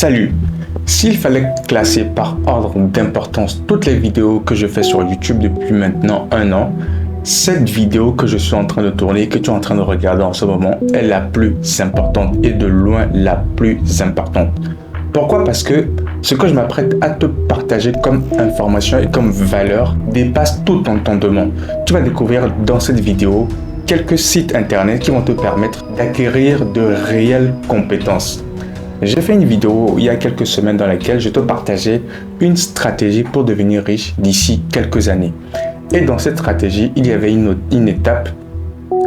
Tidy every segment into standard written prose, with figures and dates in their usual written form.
Salut! S'il fallait classer par ordre d'importance toutes les vidéos que je fais sur YouTube depuis maintenant 1 an, cette vidéo que je suis en train de tourner, que tu es en train de regarder en ce moment, est la plus importante et de loin la plus importante. Pourquoi? Parce que ce que je m'apprête à te partager comme information et comme valeur dépasse tout entendement. Tu vas découvrir dans cette vidéo quelques sites internet qui vont te permettre d'acquérir de réelles compétences. J'ai fait une vidéo il y a quelques semaines dans laquelle je te partageais une stratégie pour devenir riche d'ici quelques années. Et dans cette stratégie, il y avait une étape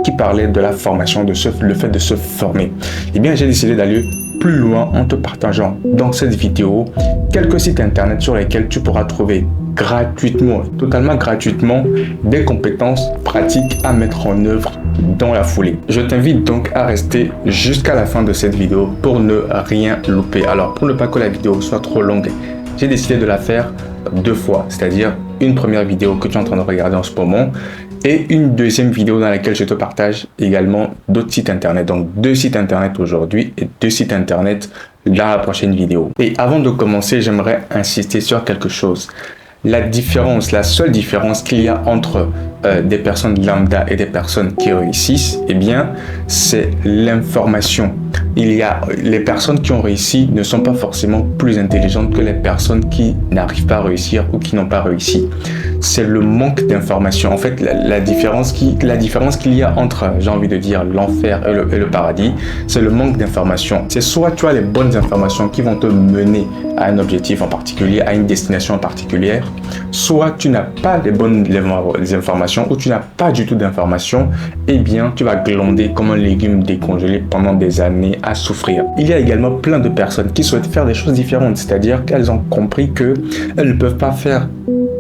qui parlait de la formation, le fait de se former. Eh bien, j'ai décidé d'aller plus loin en te partageant dans cette vidéo quelques sites internet sur lesquels tu pourras trouver gratuitement, totalement gratuitement, des compétences pratiques à mettre en œuvre dans la foulée. Je t'invite donc à rester jusqu'à la fin de cette vidéo pour ne rien louper. Alors, pour ne pas que la vidéo soit trop longue, j'ai décidé de la faire 2 fois, c'est-à-dire une première vidéo que tu es en train de regarder en ce moment et une deuxième vidéo dans laquelle je te partage également d'autres sites internet. Donc 2 sites internet aujourd'hui et 2 sites internet dans la prochaine vidéo. Et avant de commencer, j'aimerais insister sur quelque chose. La seule différence qu'il y a entre des personnes lambda et des personnes qui réussissent, eh bien, c'est l'information. Les personnes qui ont réussi ne sont pas forcément plus intelligentes que les personnes qui n'arrivent pas à réussir ou qui n'ont pas réussi. C'est le manque d'information. En fait, la différence qu'il y a entre, j'ai envie de dire, l'enfer et le paradis, c'est le manque d'information. C'est soit tu as les bonnes informations qui vont te mener à un objectif en particulier, à une destination en particulière, soit tu n'as pas les informations ou tu n'as pas du tout d'informations, eh bien, tu vas glander comme un légume décongelé pendant des années à souffrir. Il y a également plein de personnes qui souhaitent faire des choses différentes, c'est-à-dire qu'elles ont compris qu'elles ne peuvent pas faire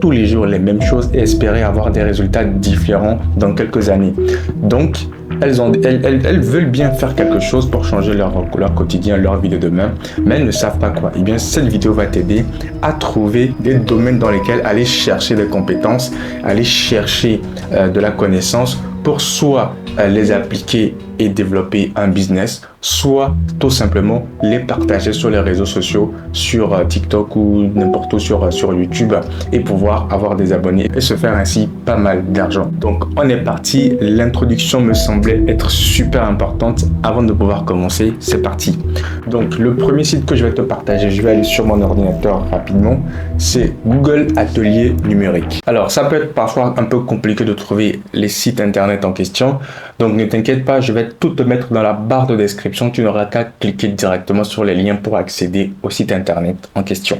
tous les jours les mêmes choses et espérer avoir des résultats différents dans quelques années. Donc, elles veulent bien faire quelque chose pour changer leur quotidien, leur vie de demain, mais elles ne savent pas quoi. Et bien, cette vidéo va t'aider à trouver des domaines dans lesquels aller chercher des compétences, aller chercher de la connaissance pour soit les appliquer et développer un business, soit tout simplement les partager sur les réseaux sociaux, sur TikTok ou n'importe où sur YouTube et pouvoir avoir des abonnés et se faire ainsi pas mal d'argent. Donc on est parti, l'introduction me semblait être super importante avant de pouvoir commencer, c'est parti. Donc le premier site que je vais te partager, je vais aller sur mon ordinateur rapidement, c'est Google Atelier Numérique. Alors ça peut être parfois un peu compliqué de trouver les sites internet en question, donc ne t'inquiète pas, je vais tout te mettre dans la barre de description. Tu n'auras qu'à cliquer directement sur les liens pour accéder au site internet en question.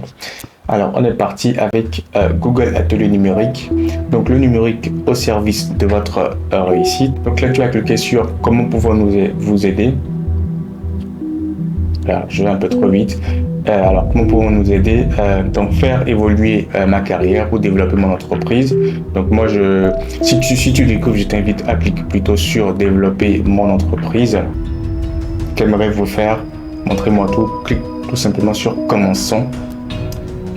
Alors, on est parti avec Google Atelier Numérique. Donc, le numérique au service de votre réussite. Donc là, tu vas cliquer sur comment pouvons-nous vous aider. Là, je vais un peu trop vite. Alors, comment pouvons-nous aider? Donc, faire évoluer ma carrière ou développer mon entreprise. Donc, moi, si tu découvres, je t'invite à cliquer plutôt sur développer mon entreprise. Qu'aimerez-vous faire? Montrez-moi tout. Clique tout simplement sur commençons.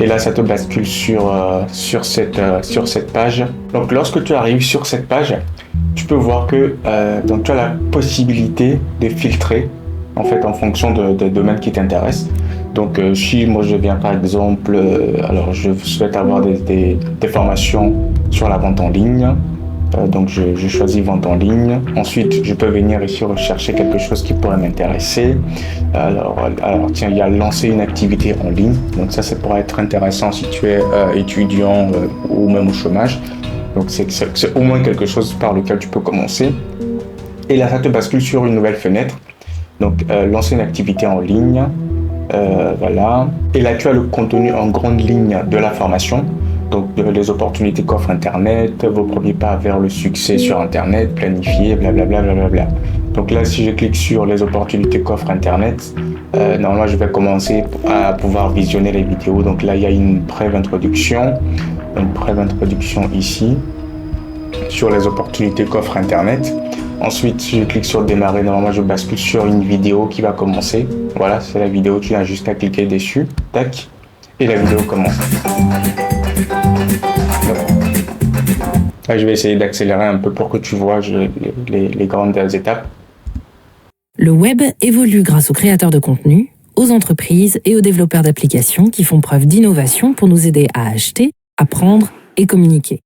Et là, ça te bascule sur cette page. Donc, lorsque tu arrives sur cette page, tu peux voir que donc, tu as la possibilité de filtrer en fait en fonction des domaines qui t'intéressent. Donc si moi je viens par exemple, alors je souhaite avoir des formations sur la vente en ligne, donc je choisis vente en ligne. Ensuite je peux venir ici rechercher quelque chose qui pourrait m'intéresser. Alors tiens, il y a lancer une activité en ligne, donc ça pourrait être intéressant si tu es étudiant ou même au chômage. Donc c'est au moins quelque chose par lequel tu peux commencer. Et là ça te bascule sur une nouvelle fenêtre. Donc, lancer une activité en ligne, voilà. Et là, tu as le contenu en grande ligne de la formation. Donc, les opportunités qu'offre Internet, vos premiers pas vers le succès sur Internet, planifier, blablabla, blablabla. Donc là, si je clique sur les opportunités qu'offre Internet, normalement, je vais commencer à pouvoir visionner les vidéos. Donc là, il y a une brève introduction ici sur les opportunités qu'offre Internet. Ensuite, si je clique sur démarrer, normalement je bascule sur une vidéo qui va commencer. Voilà, c'est la vidéo, tu as juste à cliquer dessus. Tac. Et la vidéo commence. Là, je vais essayer d'accélérer un peu pour que tu vois les grandes étapes. Le web évolue grâce aux créateurs de contenu, aux entreprises et aux développeurs d'applications qui font preuve d'innovation pour nous aider à acheter, apprendre et communiquer.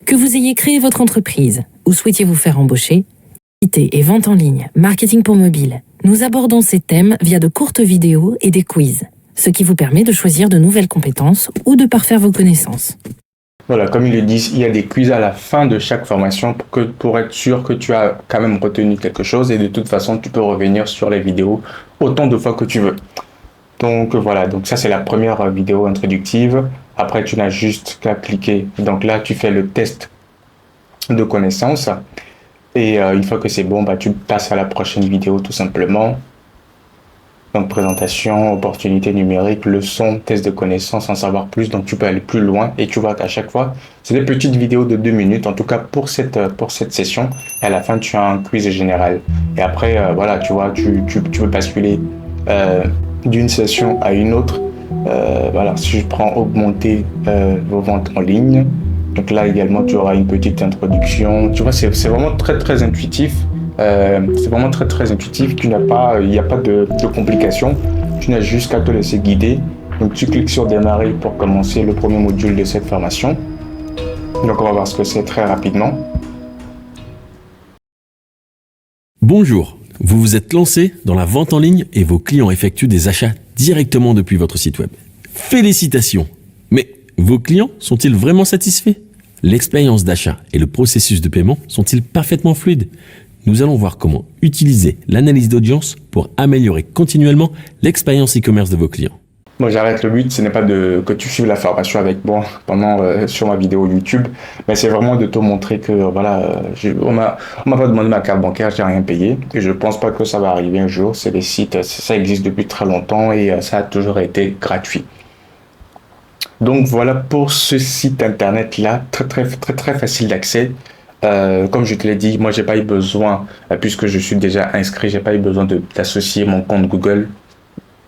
Que vous ayez créé votre entreprise ou souhaitiez vous faire embaucher, IT et vente en ligne, marketing pour mobile, nous abordons ces thèmes via de courtes vidéos et des quiz, ce qui vous permet de choisir de nouvelles compétences ou de parfaire vos connaissances. Voilà, comme ils le disent, il y a des quiz à la fin de chaque formation pour être sûr que tu as quand même retenu quelque chose et de toute façon, tu peux revenir sur les vidéos autant de fois que tu veux. Donc voilà, donc ça c'est la première vidéo introductive. Après, tu n'as juste qu'à cliquer. Donc là, tu fais le test de connaissances. Et une fois que c'est bon, tu passes à la prochaine vidéo tout simplement. Donc présentation, opportunité numérique, leçon, test de connaissances, en savoir plus. Donc tu peux aller plus loin et tu vois qu'à chaque fois, c'est des petites vidéos de 2 minutes, en tout cas pour cette session. Et à la fin, tu as un quiz général. Et après, voilà, tu vois, tu peux basculer d'une session à une autre. Voilà, si je prends augmenter vos ventes en ligne. Donc là également, tu auras une petite introduction. Tu vois, c'est vraiment très intuitif. C'est vraiment très intuitif. Il n'y a pas de complications. Tu n'as juste qu'à te laisser guider. Donc tu cliques sur démarrer pour commencer le premier module de cette formation. Donc on va voir ce que c'est très rapidement. Bonjour, vous vous êtes lancé dans la vente en ligne et vos clients effectuent des achats directement depuis votre site web. Félicitations! Mais vos clients sont-ils vraiment satisfaits? L'expérience d'achat et le processus de paiement sont-ils parfaitement fluides? Nous allons voir comment utiliser l'analyse d'audience pour améliorer continuellement l'expérience e-commerce de vos clients. Bon, j'arrête. Le but, ce n'est pas que tu suives la formation avec moi sur ma vidéo YouTube, mais c'est vraiment de te montrer que voilà, on m'a pas demandé ma carte bancaire, j'ai rien payé, et je pense pas que ça va arriver un jour. C'est des sites, ça existe depuis très longtemps et ça a toujours été gratuit. Donc voilà pour ce site internet là, très facile d'accès. Comme je te l'ai dit, moi j'ai pas eu besoin, puisque je suis déjà inscrit, j'ai pas eu besoin d'associer mon compte Google,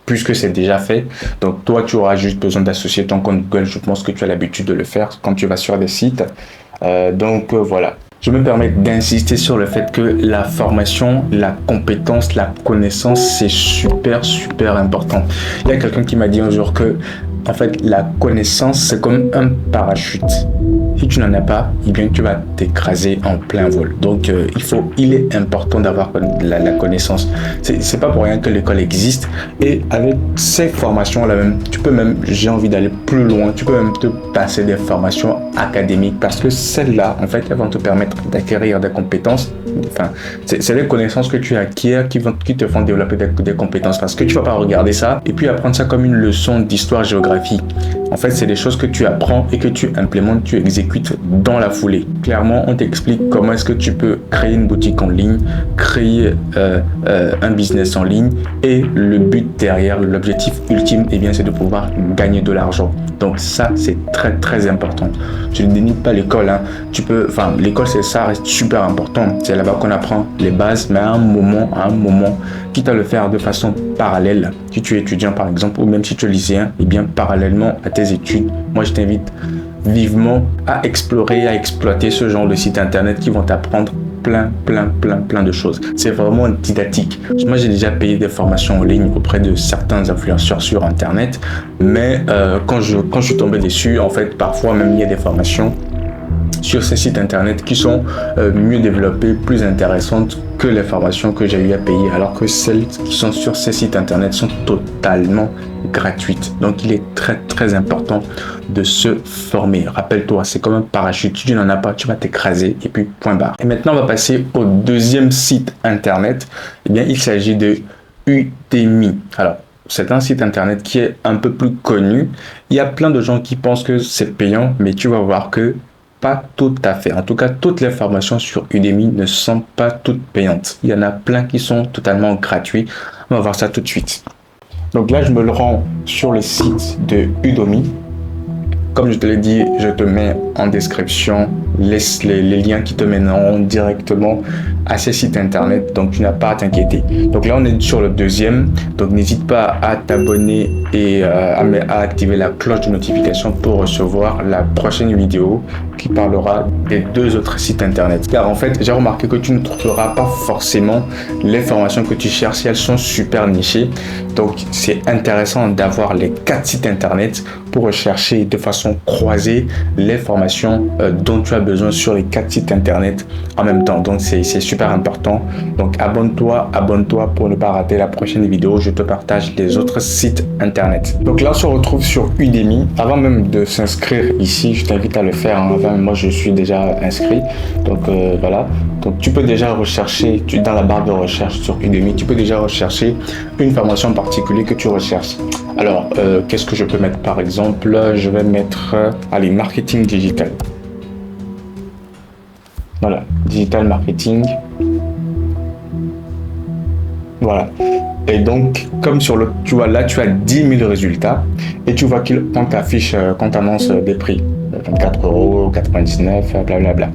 puisque c'est déjà fait. Donc toi tu auras juste besoin d'associer ton compte Google. Je pense que tu as l'habitude de le faire quand tu vas sur des sites. Voilà. Je me permets d'insister sur le fait que la formation, la compétence, la connaissance, c'est super important. Il y a quelqu'un qui m'a dit un jour que en fait, la connaissance, c'est comme un parachute. Si tu n'en as pas, eh bien, tu vas t'écraser en plein vol. Donc, il est important d'avoir la connaissance. C'est pas pour rien que l'école existe. Et avec ces formations-là même, tu peux même, j'ai envie d'aller plus loin, tu peux même te passer des formations académiques parce que celles-là, en fait, elles vont te permettre d'acquérir des compétences. Enfin, c'est les connaissances que tu acquiers qui te font développer des compétences parce que tu vas pas regarder ça et puis apprendre ça comme une leçon d'histoire-géographie. En fait, c'est des choses que tu apprends et que tu implémentes, tu exécutes dans la foulée. Clairement, on t'explique comment est-ce que tu peux créer une boutique en ligne, créer un business en ligne et le but derrière, l'objectif ultime, eh bien, c'est de pouvoir gagner de l'argent. Donc ça, c'est très important. Je ne dénigre pas l'école, hein. L'école, ça reste super important. C'est là-bas qu'on apprend les bases, mais à un moment, quitte à le faire de façon parallèle, si tu es étudiant par exemple, ou même si tu es lycéen, eh bien parallèlement à tes études, moi je t'invite vivement à explorer, à exploiter ce genre de site internet qui vont t'apprendre plein de choses. C'est vraiment didactique. Moi, j'ai déjà payé des formations en ligne auprès de certains influenceurs sur internet, mais quand je suis tombé dessus, en fait, parfois même il y a des formations sur ces sites internet qui sont mieux développées, plus intéressantes que les formations que j'ai eu à payer, alors que celles qui sont sur ces sites internet sont totalement gratuites. Donc il est très important de se former. Rappelle-toi, c'est comme un parachute. Si tu n'en as pas, tu vas t'écraser et puis point barre. Et maintenant, on va passer au deuxième site internet. Eh bien, il s'agit de Udemy. Alors, c'est un site internet qui est un peu plus connu. Il y a plein de gens qui pensent que c'est payant, mais tu vas voir que pas tout à fait. En tout cas, toutes les formations sur Udemy ne sont pas toutes payantes. Il y en a plein qui sont totalement gratuits. On va voir ça tout de suite. Donc là, je me rends sur le site de Udemy. Comme je te l'ai dit, je te mets en description les liens qui te mèneront directement à ces sites internet. Donc, tu n'as pas à t'inquiéter. Donc là, on est sur le deuxième. Donc, n'hésite pas à t'abonner et à activer la cloche de notification pour recevoir la prochaine vidéo qui parlera des 2 autres sites internet. Car en fait, j'ai remarqué que tu ne trouveras pas forcément les formations que tu cherches si elles sont super nichées. Donc, c'est intéressant d'avoir les 4 sites internet pour rechercher de façon croisée les formations dont tu as besoin sur les 4 sites internet en même temps. Donc, c'est super important. Donc, abonne-toi pour ne pas rater la prochaine vidéo. Je te partage les autres sites internet. Donc là, on se retrouve sur Udemy. Avant même de s'inscrire ici, je t'invite à le faire. Enfin, moi, je suis déjà inscrit. Donc, voilà. Donc, tu peux déjà rechercher, dans la barre de recherche sur Udemy, tu peux déjà rechercher une formation en particulier que tu recherches. Alors, qu'est-ce que je peux mettre par exemple? Je vais mettre, allez, marketing digital. Voilà, digital marketing. Voilà. Et donc, comme sur le, tu vois, là, tu as 10 000 résultats et tu vois qu'on t'affiche, qu'on t'annonce des prix. 24 €, 99, blablabla.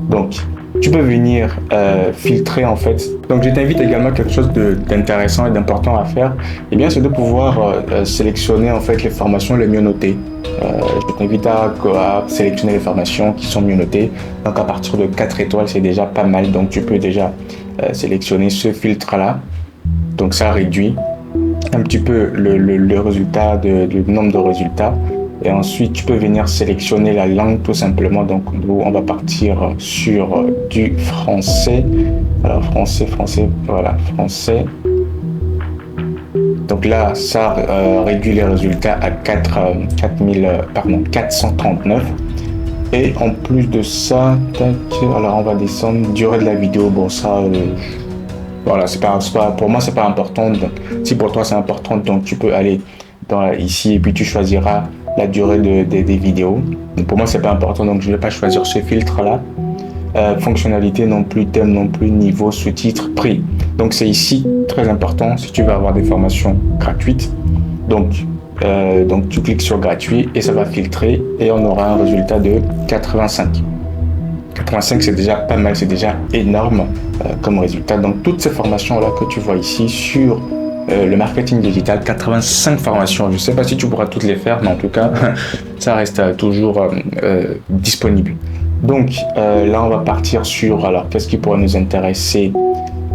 Donc, tu peux venir filtrer en fait. Donc, je t'invite également à quelque chose d'intéressant et d'important à faire. Eh bien, c'est de pouvoir sélectionner en fait les formations les mieux notées. Je t'invite à sélectionner les formations qui sont mieux notées. Donc, à partir de 4 étoiles, c'est déjà pas mal. Donc, tu peux déjà sélectionner ce filtre-là. Donc, ça réduit un petit peu le résultat, le nombre de résultats. Et ensuite, tu peux venir sélectionner la langue tout simplement. Donc, nous, on va partir sur du français. Alors, français, voilà, français. Donc là, ça réduit les résultats à 439. Et en plus de ça, alors on va descendre, durée de la vidéo. Bon, ça, voilà, c'est pas, pour moi, c'est pas important. Donc, si pour toi, c'est important, donc tu peux aller ici et puis tu choisiras la durée des vidéos. Donc pour moi, c'est pas important, donc je vais pas choisir ce filtre-là. Fonctionnalité non plus, thème non plus, niveau, sous-titres, prix. Donc c'est ici très important si tu veux avoir des formations gratuites. Donc tu cliques sur gratuit et ça va filtrer et on aura un résultat de 85. 85, c'est déjà pas mal, c'est déjà énorme comme résultat. Donc toutes ces formations là que tu vois ici sur le marketing digital, 85 formations. Je ne sais pas si tu pourras toutes les faire, mais en tout cas, ça reste toujours disponible. Donc là, on va partir sur, alors, qu'est-ce qui pourrait nous intéresser?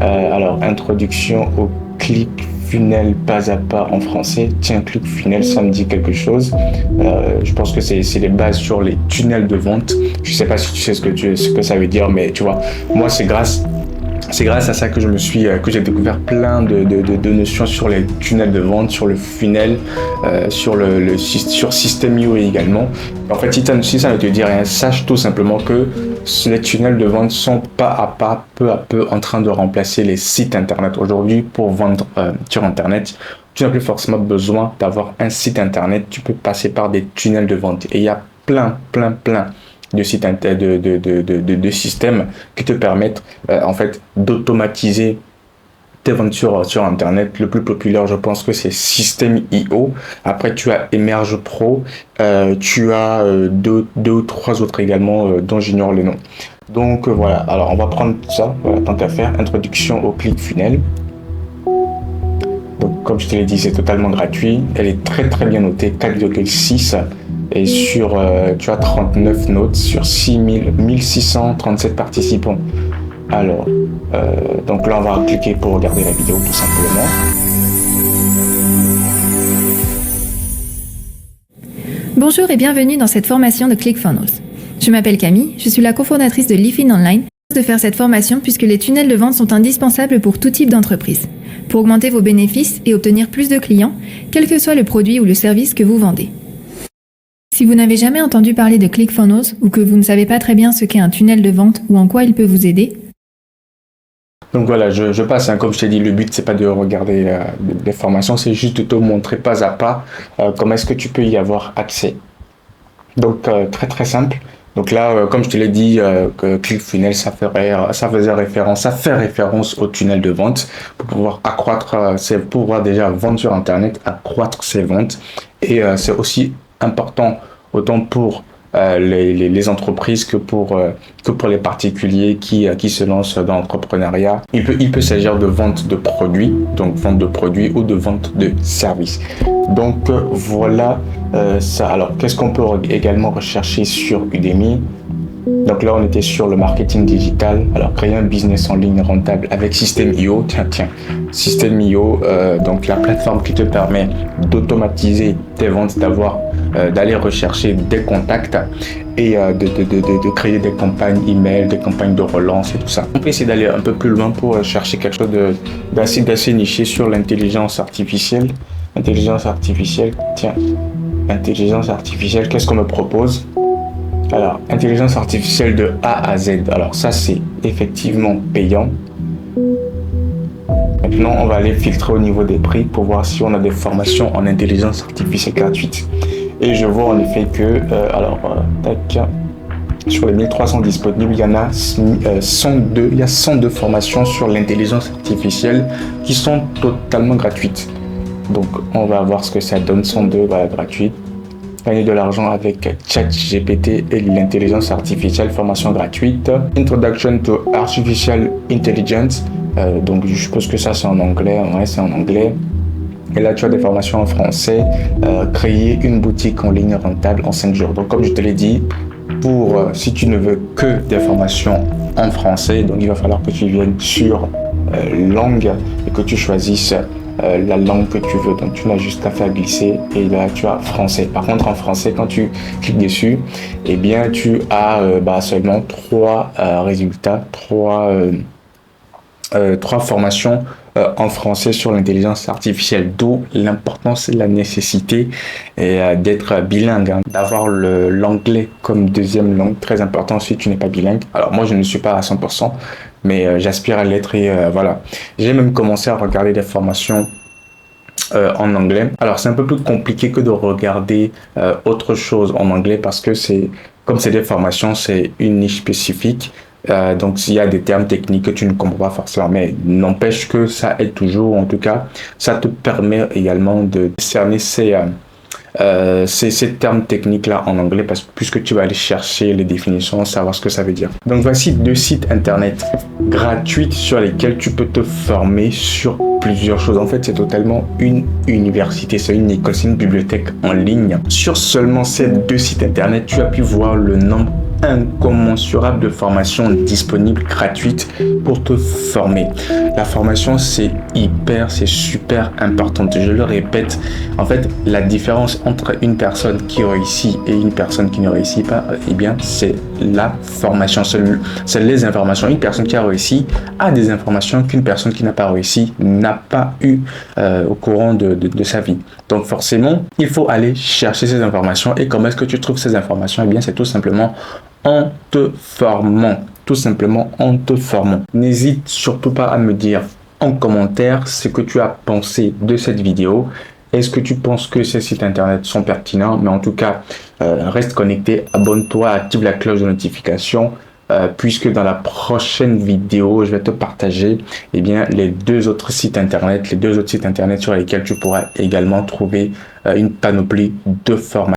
Alors, introduction au ClickFunnels pas à pas en français. Tiens, ClickFunnels, ça me dit quelque chose. Je pense que c'est les bases sur les tunnels de vente. Je ne sais pas si tu sais ce que ça veut dire, mais tu vois, moi, c'est grâce à ça que que j'ai découvert plein de notions sur les tunnels de vente, sur le funnel, sur System.io également. En fait, si ça ne te dit rien, sache tout simplement que les tunnels de vente sont pas à pas, peu à peu en train de remplacer les sites internet. Aujourd'hui, pour vendre sur internet, tu n'as plus forcément besoin d'avoir un site internet. Tu peux passer par des tunnels de vente. Et il y a plein de sites de systèmes qui te permettent en fait d'automatiser tes ventes sur internet. Le plus populaire, je pense que c'est System.io. Après, tu as Emerge Pro, tu as deux ou trois autres également dont j'ignore le nom. Donc voilà, alors on va prendre ça, voilà, tant qu'à faire, introduction au ClickFunnels. Donc comme je te l'ai dit, c'est totalement gratuit. Elle est très bien notée, 4,6. Et sur, tu as 39 notes sur 1637 participants. Alors, donc là, on va cliquer pour regarder la vidéo tout simplement. Bonjour et bienvenue dans cette formation de ClickFunnels. Je m'appelle Camille, je suis la cofondatrice de Leafin Online. De faire cette formation puisque les tunnels de vente sont indispensables pour tout type d'entreprise, pour augmenter vos bénéfices et obtenir plus de clients, quel que soit le produit ou le service que vous vendez. Si vous n'avez jamais entendu parler de ClickFunnels ou que vous ne savez pas très bien ce qu'est un tunnel de vente ou en quoi il peut vous aider. Donc voilà, je passe, hein, comme je t'ai dit, le but c'est pas de regarder des formations, c'est juste de te montrer pas à pas comment est-ce que tu peux y avoir accès. Donc très simple. Donc là, comme je te l'ai dit, ClickFunnels, ça fait référence au tunnel de vente pour pouvoir accroître, pour pouvoir déjà vendre sur Internet, accroître ses ventes. Et c'est aussi important autant pour les entreprises que pour les particuliers qui se lancent dans l'entrepreneuriat. Il peut s'agir de vente de produits, donc vente de produits ou de vente de services. Donc voilà ça. Alors qu'est-ce qu'on peut également rechercher sur Udemy? Donc là, on était sur le marketing digital. Alors, créer un business en ligne rentable avec System.io. Tiens, System.io, donc la plateforme qui te permet d'automatiser tes ventes, d'aller rechercher des contacts et de créer des campagnes email, des campagnes de relance et tout ça. On peut essayer d'aller un peu plus loin pour chercher quelque chose d'assez niché sur l'intelligence artificielle. Intelligence artificielle, qu'est-ce qu'on me propose? Alors, intelligence artificielle de A à Z. Alors ça, c'est effectivement payant. Maintenant, on va aller filtrer au niveau des prix pour voir si on a des formations en intelligence artificielle gratuite. Et je vois en effet que, sur les 1300 disponibles, il y en a 102. Il y a 102 formations sur l'intelligence artificielle qui sont totalement gratuites. Donc, on va voir ce que ça donne. 102 gratuites. Gagner de l'argent avec ChatGPT et l'intelligence artificielle, formation gratuite. Introduction to Artificial Intelligence. Donc je suppose que ça c'est en anglais. Ouais, c'est en anglais. Et là tu as des formations en français. Créer une boutique en ligne rentable en 5 jours. Donc comme je te l'ai dit, si tu ne veux que des formations en français, donc il va falloir que tu viennes sur langue et que tu choisisses la langue que tu veux. Donc tu n'as juste qu'à faire glisser et là tu as français. Par contre en français, quand tu cliques dessus, eh bien tu as seulement 3 résultats, 3 formations en français sur l'intelligence artificielle, d'où l'importance et la nécessité d'être bilingue, hein, d'avoir l'anglais comme deuxième langue, très important si tu n'es pas bilingue. Alors moi je ne suis pas à 100%, mais j'aspire à l'être et voilà. J'ai même commencé à regarder des formations en anglais. Alors c'est un peu plus compliqué que de regarder autre chose en anglais parce que comme c'est des formations, c'est une niche spécifique. Donc il y a des termes techniques que tu ne comprends pas forcément, mais n'empêche que ça aide toujours. En tout cas, ça te permet également de cerner ces termes techniques-là en anglais, puisque tu vas aller chercher les définitions, savoir ce que ça veut dire. Donc voici 2 sites internet gratuits sur lesquels tu peux te former sur plusieurs choses. En fait, c'est totalement une université, c'est une école, c'est une bibliothèque en ligne. Sur seulement ces 2 sites internet, tu as pu voir le nombre incommensurable de formations disponibles gratuites pour te former. La formation, c'est super important. Je le répète, en fait, la différence entre une personne qui réussit et une personne qui ne réussit pas, eh bien, c'est la formation, c'est les informations. Une personne qui a réussi a des informations qu'une personne qui n'a pas réussi n'a pas eu au courant de sa vie. Donc forcément, il faut aller chercher ces informations. Et comment est-ce que tu trouves ces informations? Eh bien, c'est tout simplement en te formant. Tout simplement en te formant. N'hésite surtout pas à me dire en commentaire ce que tu as pensé de cette vidéo. Est-ce que tu penses que ces sites internet sont pertinents? Mais en tout cas, reste connecté, abonne-toi, active la cloche de notification. Puisque dans la prochaine vidéo, je vais te partager les 2 autres sites internet, sur lesquels tu pourras également trouver une panoplie de formations.